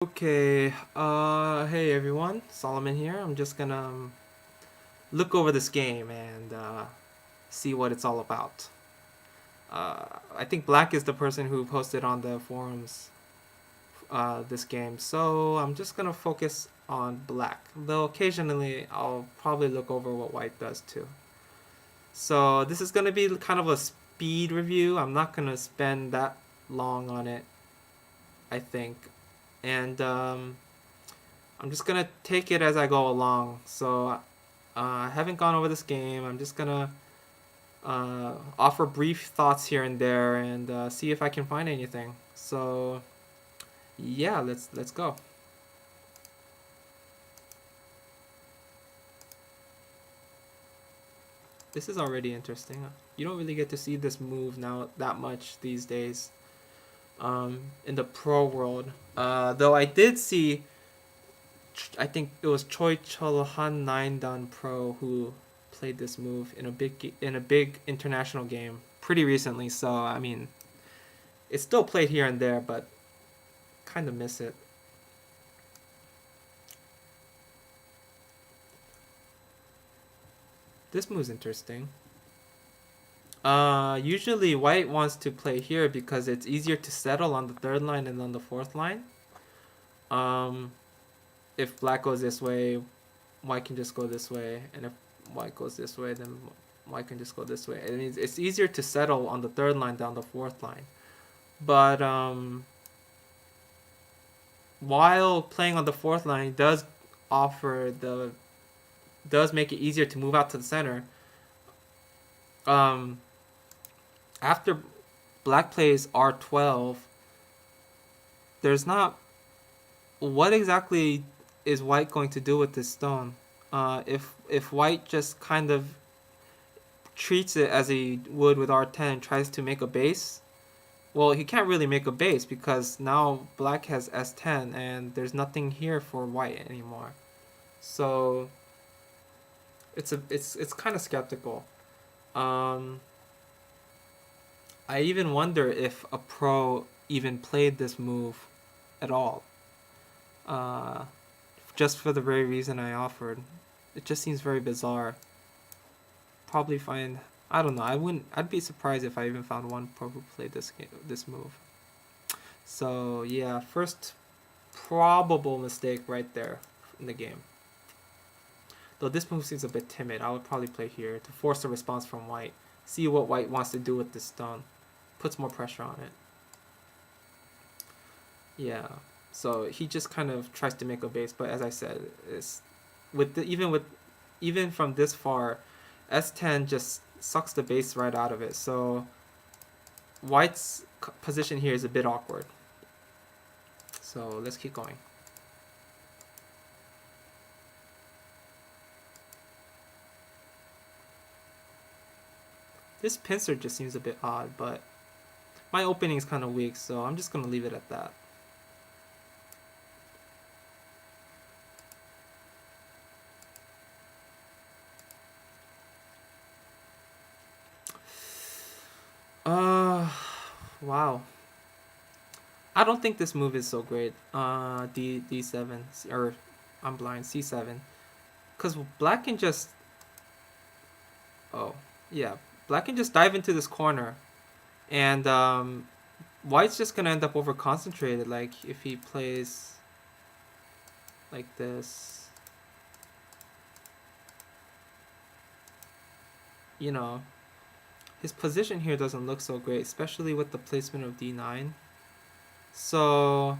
Okay, hey everyone, Solomon here. I'm just gonna look over this game and see what it's all about. I think Black is the person who posted on the forums this game, so I'm just gonna focus on Black. Though occasionally I'll probably look over what White does too. So this is gonna be kind of a speed review. I'm not gonna spend that long on it, I think. And I'm just gonna take it as I go along. So I haven't gone over this game. I'm just gonna offer brief thoughts here and there and see if I can find anything. So yeah, let's go. This is already interesting. You don't really get to see this move now that much these days in the pro world. Though I did see, I think it was Choi Chulhan 9 Dan Pro who played this move in a big international game pretty recently. So I mean, it's still played here and there, but kind of miss it. This move's interesting. Usually White wants to play here because it's easier to settle on the third line and on the fourth line. Um, if Black goes this way, White can just go this way, and if White goes this way, then White can just go this way. It means it's easier to settle on the third line than the fourth line. But while playing on the fourth line does offer does make it easier to move out to the center. Um, after Black plays R12, there's not what exactly is White going to do with this stone? If White just kind of treats it as he would with R10 and tries to make a base, well, he can't really make a base because now Black has S10 and there's nothing here for White anymore. So it's kind of skeptical. Um, I even wonder if a pro even played this move at all. Uh, just for the very reason I offered. It just seems very bizarre. Probably find, I don't know. I'd be surprised if I even found one pro who played this move. So yeah, first probable mistake right there in the game. Though this move seems a bit timid, I would probably play here to force a response from White. See what White wants to do with this stone. Puts more pressure on it. Yeah. So he just kind of tries to make a base, but as I said, it's even from this far, S10 just sucks the base right out of it. So White's position here is a bit awkward. So let's keep going. This pincer just seems a bit odd, but my opening is kind of weak, so I'm just going to leave it at that. Wow. I don't think this move is so great. D7 or I'm blind C7, because Black can just yeah, Black can just dive into this corner, and White's just gonna end up over concentrated. Like if he plays like this, you know, his position here doesn't look so great, especially with the placement of D9. So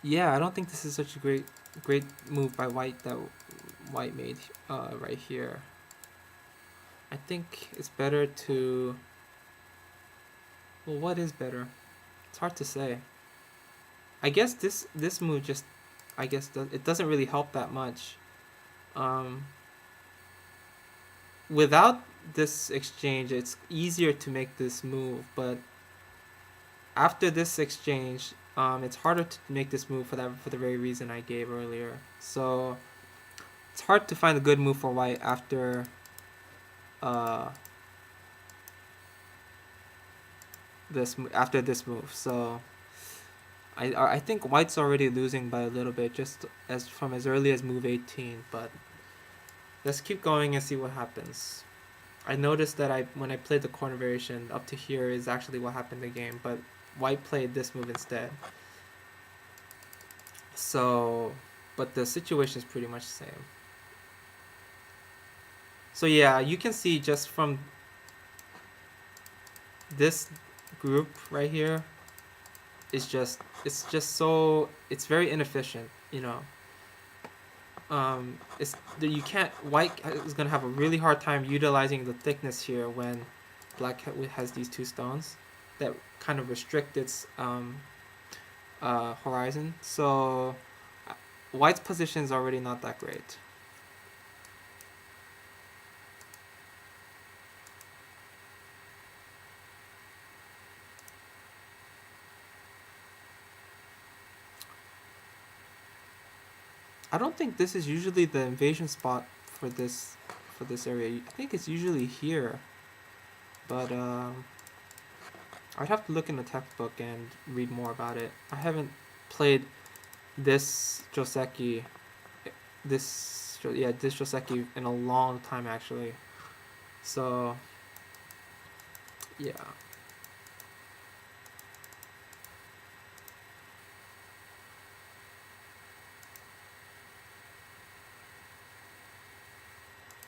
yeah, I don't think this is such a great move by White that White made right here. I think it's better to, well, what is better? It's hard to say. I guess this move just, I guess it doesn't really help that much. Without this exchange, it's easier to make this move, but after this exchange, it's harder to make this move for the very reason I gave earlier. So it's hard to find a good move for White after after this move. So I think white's already losing by a little bit, just from as early as move 18. But let's keep going and see what happens. I noticed that when I played the corner variation, up to here is actually what happened in the game, but white played this move instead. So, but the situation is pretty much the same. So yeah, you can see just from this group right here, it's just so, it's very inefficient, you know. You can't, white is gonna have a really hard time utilizing the thickness here when black has these two stones that kind of restrict its horizon. So white's position is already not that great. I don't think this is usually the invasion spot for this area. I think it's usually here, but I'd have to look in the textbook and read more about it. I haven't played this Joseki, this Joseki in a long time actually. So yeah.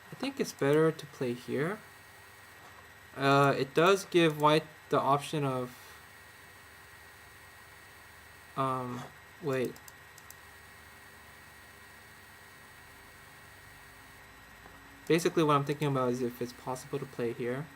I think it's better to play here. It does give white the option of wait. Basically what I'm thinking about is if it's possible to play here.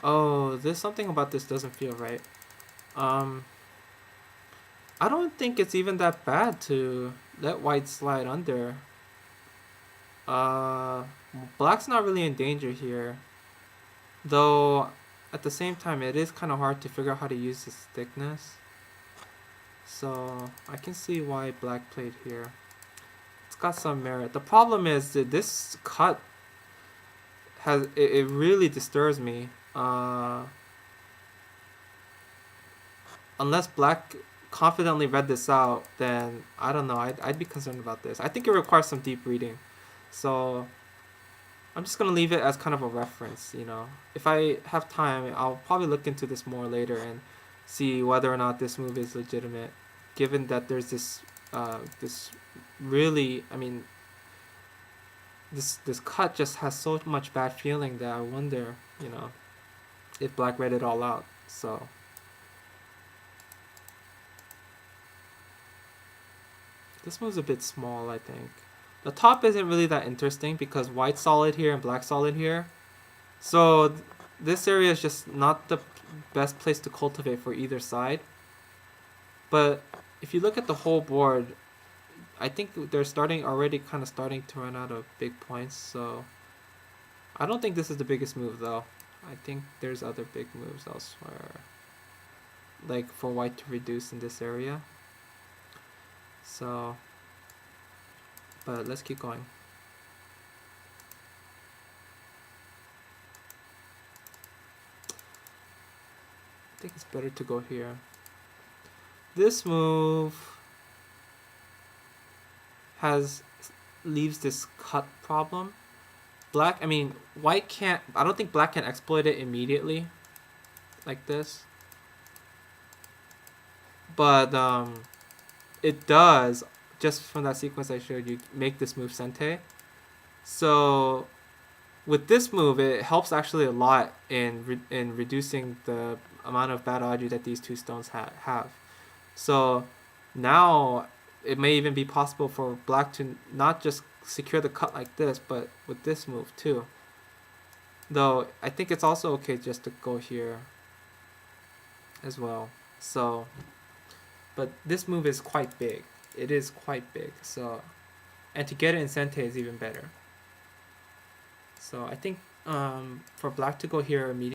Oh, there's something about this doesn't feel right. I don't think it's even that bad to let white slide under. Black's not really in danger here. Though, at the same time, it is kind of hard to figure out how to use this thickness. So, I can see why black played here. It's got some merit. The problem is that this cut it really disturbs me. Unless black confidently read this out, then I don't know. I'd be concerned about this. I think it requires some deep reading. So I'm just gonna leave it as kind of a reference, you know. If I have time, I'll probably look into this more later and see whether or not this move is legitimate, given that there's this really, I mean, this cut just has so much bad feeling that I wonder, you know, if black read it all out. So this move's a bit small, I think. The top isn't really that interesting because white's solid here and black's solid here. So this area is just not the best place to cultivate for either side. But if you look at the whole board, I think they're already kind of starting to run out of big points. So I don't think this is the biggest move though. I think there's other big moves elsewhere. Like for white to reduce in this area. So, but let's keep going. I think it's better to go here. This move leaves this cut problem. White can't, I don't think black can exploit it immediately like this. But it does, just from that sequence I showed you, make this move sente. So with this move, it helps actually a lot in reducing the amount of bad audrey that these two stones have. So now it may even be possible for black to not just secure the cut like this, but with this move too. Though I think it's also okay just to go here as well. So, but this move is quite big. It is quite big. So, and to get it in sente is even better. So I think for black to go here immediately.